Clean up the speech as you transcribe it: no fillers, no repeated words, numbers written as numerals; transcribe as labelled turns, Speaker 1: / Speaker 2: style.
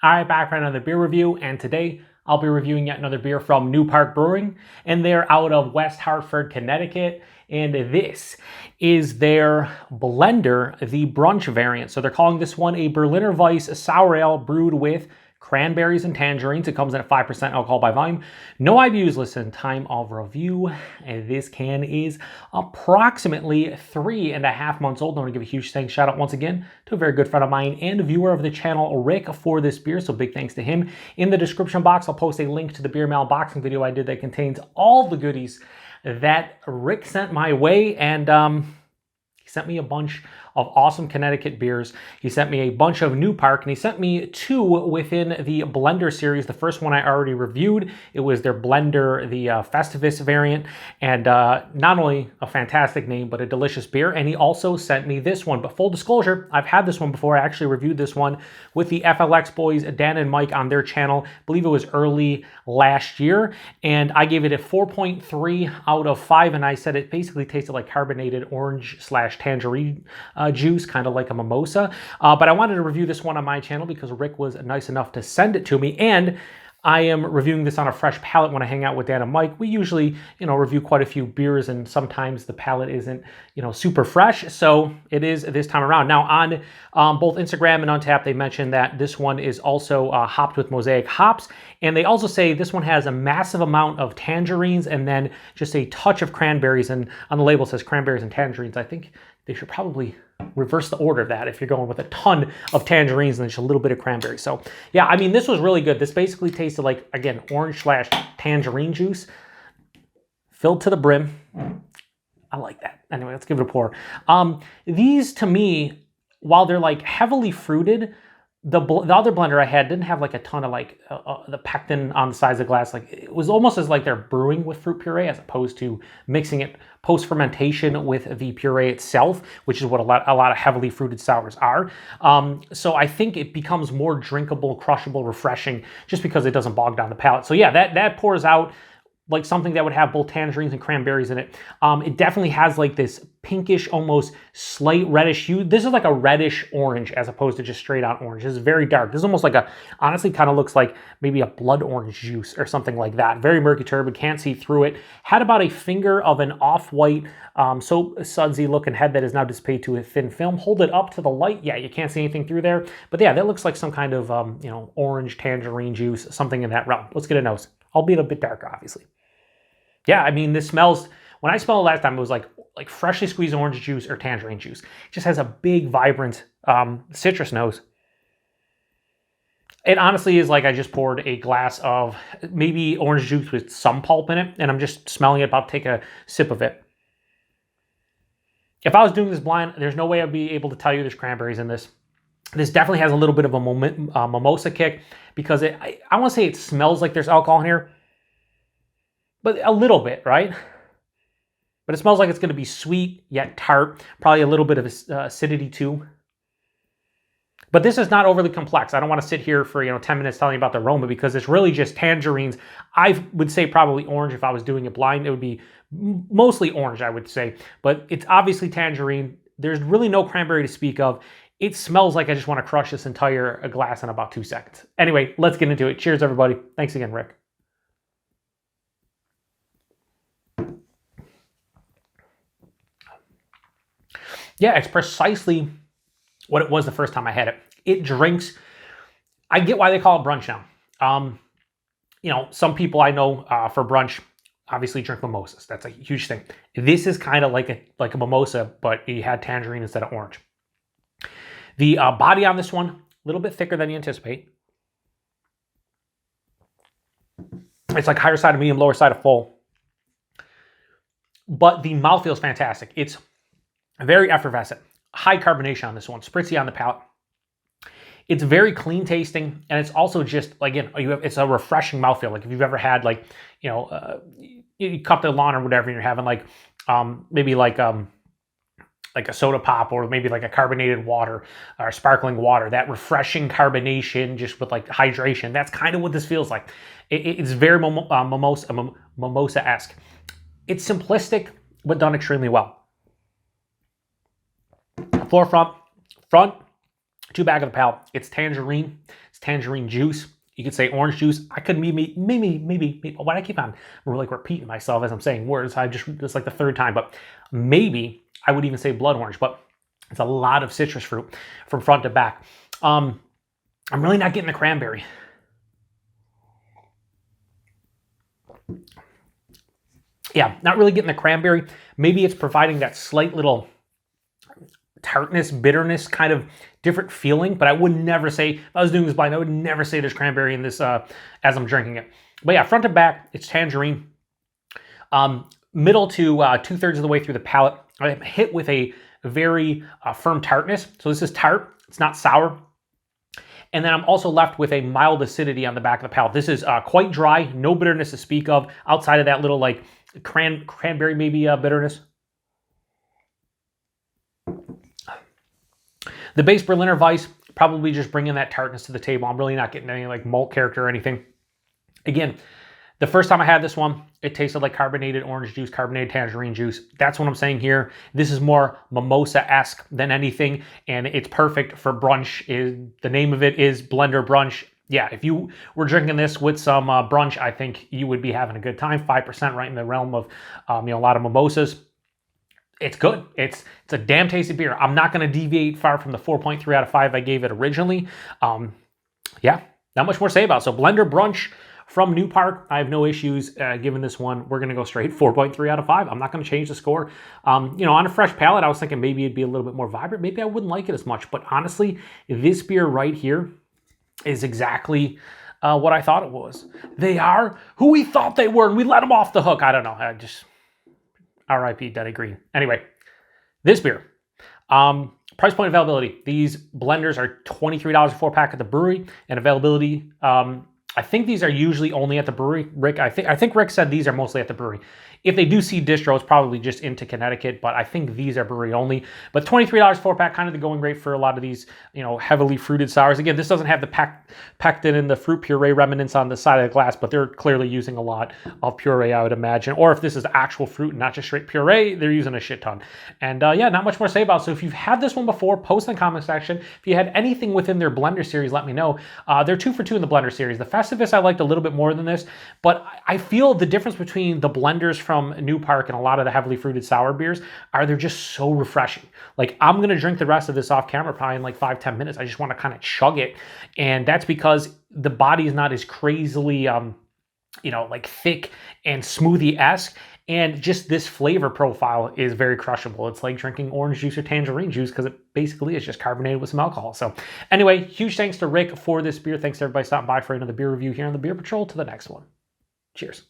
Speaker 1: Alright, back for another beer review, and today I'll be reviewing yet another beer from New Park Brewing, and they're out of West Hartford, Connecticut, and this is their blender, the Brunch variant. So they're calling this one a Berliner Weisse sour ale brewed with cranberries and tangerines. It comes in at 5% alcohol by volume. No IBUs listed. Time of review. And this can is approximately 3.5 months old. I want to give a huge thanks, shout out once again to a very good friend of mine and a viewer of the channel, Rick, for this beer. So big thanks to him. In the description box, I'll post a link to the beer mail unboxing video I did that contains all the goodies that Rick sent my way. And he sent me a bunch of awesome Connecticut beers. He sent me a bunch of New Park, and he sent me two within the blender series. The first one I already reviewed. It was their blender, the Festivus variant, and not only a fantastic name, but a delicious beer. And he also sent me this one. But full disclosure, I've had this one before. I actually reviewed this one with the FLX boys, Dan and Mike, on their channel. I believe it was early last year, and I gave it a 4.3 out of 5, and I said it basically tasted like carbonated orange / tangerine juice, kind of like a mimosa. But I wanted to review this one on my channel because Rick was nice enough to send it to me, and I am reviewing this on a fresh palate when I hang out with Dan and Mike. We usually, review quite a few beers, and sometimes the palate isn't, super fresh. So it is this time around. Now on both Instagram and Untappd, they mentioned that this one is also hopped with Mosaic hops. And they also say this one has a massive amount of tangerines and then just a touch of cranberries. And on the label it says cranberries and tangerines. I think they should probably reverse the order of that if you're going with a ton of tangerines and just a little bit of cranberry. So yeah, I mean, this was really good. This basically tasted like, again, orange / tangerine juice filled to the brim. I like that. Anyway, let's give it a pour. These to me, while they're like heavily fruited, the other blender I had didn't have like a ton of like the pectin on the sides of the glass. Like it was almost as like they're brewing with fruit puree as opposed to mixing it post-fermentation with the puree itself, which is what a lot of heavily fruited sours are. So I think it becomes more drinkable, crushable, refreshing just because it doesn't bog down the palate. So yeah, that pours out like something that would have both tangerines and cranberries in it. It definitely has like this pinkish, almost slight reddish hue. This is like a reddish orange as opposed to just straight out orange. This is very dark. This is almost like honestly kind of looks like maybe a blood orange juice or something like that. Very murky turbid, can't see through it. Had about a finger of an off-white, so sudsy looking head that is now dissipated to a thin film. Hold it up to the light. Yeah, you can't see anything through there. But yeah, that looks like some kind of, orange tangerine juice, something in that realm. Let's get a nose. Albeit a bit darker, obviously. Yeah, I mean, this smells, when I smelled it last time, it was like freshly squeezed orange juice or tangerine juice. It just has a big, vibrant citrus nose. It honestly is like I just poured a glass of maybe orange juice with some pulp in it, and I'm just smelling it, about to take a sip of it. If I was doing this blind, there's no way I'd be able to tell you there's cranberries in this. This definitely has a little bit of a mimosa kick because I want to say it smells like there's alcohol in here, but a little bit, right? But it smells like it's going to be sweet yet tart, probably a little bit of acidity too. But this is not overly complex. I don't want to sit here for 10 minutes telling you about the aroma because it's really just tangerines. I would say probably orange if I was doing it blind. It would be mostly orange, I would say. But it's obviously tangerine. There's really no cranberry to speak of. It smells like I just want to crush this entire glass in about 2 seconds. Anyway, let's get into it. Cheers, everybody. Thanks again, Rick. Yeah, it's precisely what it was the first time I had it. It drinks, I get why they call it brunch now. Some people I know for brunch obviously drink mimosas. That's a huge thing. This is kind of like a mimosa, but you had tangerine instead of orange. The body on this one, a little bit thicker than you anticipate. It's like higher side of medium, lower side of full. But the mouthfeel is fantastic. It's very effervescent. High carbonation on this one. Spritzy on the palate. It's very clean tasting, and it's also just, again, it's a refreshing mouthfeel. Like if you've ever had you cut the lawn or whatever, and you're having maybe like a soda pop or maybe like a carbonated water or sparkling water, that refreshing carbonation just with like hydration. That's kind of what this feels like. It's very mimosa-esque. It's simplistic, but done extremely well. Forefront, front, two back of the palate. It's tangerine. It's tangerine juice. You could say orange juice. I could maybe. Why do I keep on like repeating myself as I'm saying words? It's like the third time, but maybe I would even say blood orange. But it's a lot of citrus fruit from front to back. I'm really not getting the cranberry. Yeah, not really getting the cranberry. Maybe it's providing that slight little tartness, bitterness, kind of different feeling, but I would never say, if I was doing this blind, I would never say there's cranberry in this as I'm drinking it. But yeah, front to back, it's tangerine. Middle to 2/3 of the way through the palate, I'm hit with a very firm tartness. So this is tart, it's not sour. And then I'm also left with a mild acidity on the back of the palate. This is quite dry, no bitterness to speak of, outside of that little like cranberry maybe bitterness. The base Berliner Weisse, probably just bringing that tartness to the table. I'm really not getting any like malt character or anything. Again, the first time I had this one, it tasted like carbonated orange juice, carbonated tangerine juice. That's what I'm saying here. This is more mimosa-esque than anything, and it's perfect for brunch. The name of it is Blender Brunch. Yeah, if you were drinking this with some brunch, I think you would be having a good time. 5% right in the realm of a lot of mimosas. It's good. It's a damn tasty beer. I'm not going to deviate far from the 4.3 out of 5 I gave it originally. Yeah, not much more to say about it. So Blender Brunch from New Park, I have no issues giving this one. We're going to go straight 4.3 out of 5. I'm not going to change the score. On a fresh palate, I was thinking maybe it'd be a little bit more vibrant. Maybe I wouldn't like it as much. But honestly, this beer right here is exactly what I thought it was. They are who we thought they were, and we let them off the hook. I don't know. I just... R.I.P. Denny Green. Anyway, this beer. Price point availability. These blenders are $23 a 4-pack at the brewery, and availability, I think these are usually only at the brewery. Rick, I think Rick said these are mostly at the brewery. If they do see distro, it's probably just into Connecticut, but I think these are brewery only. But $23 4-pack, kind of the going rate for a lot of these, heavily fruited sours. Again, this doesn't have the pectin and the fruit puree remnants on the side of the glass, but they're clearly using a lot of puree, I would imagine. Or if this is actual fruit and not just straight puree, they're using a shit ton. And yeah, not much more to say about it. So if you've had this one before, post in the comment section. If you had anything within their blender series, let me know. They're 2 for 2 in the blender series. The Festivus I liked a little bit more than this, but I feel the difference between the blenders from New Park and a lot of the heavily fruited sour beers they're just so refreshing. Like, I'm going to drink the rest of this off camera probably in like 5-10 minutes. I just want to kind of chug it. And that's because the body is not as crazily, like thick and smoothie-esque. And just this flavor profile is very crushable. It's like drinking orange juice or tangerine juice because it basically is just carbonated with some alcohol. So anyway, huge thanks to Rick for this beer. Thanks to everybody stopping by for another beer review here on the Beer Patrol. To the next one. Cheers.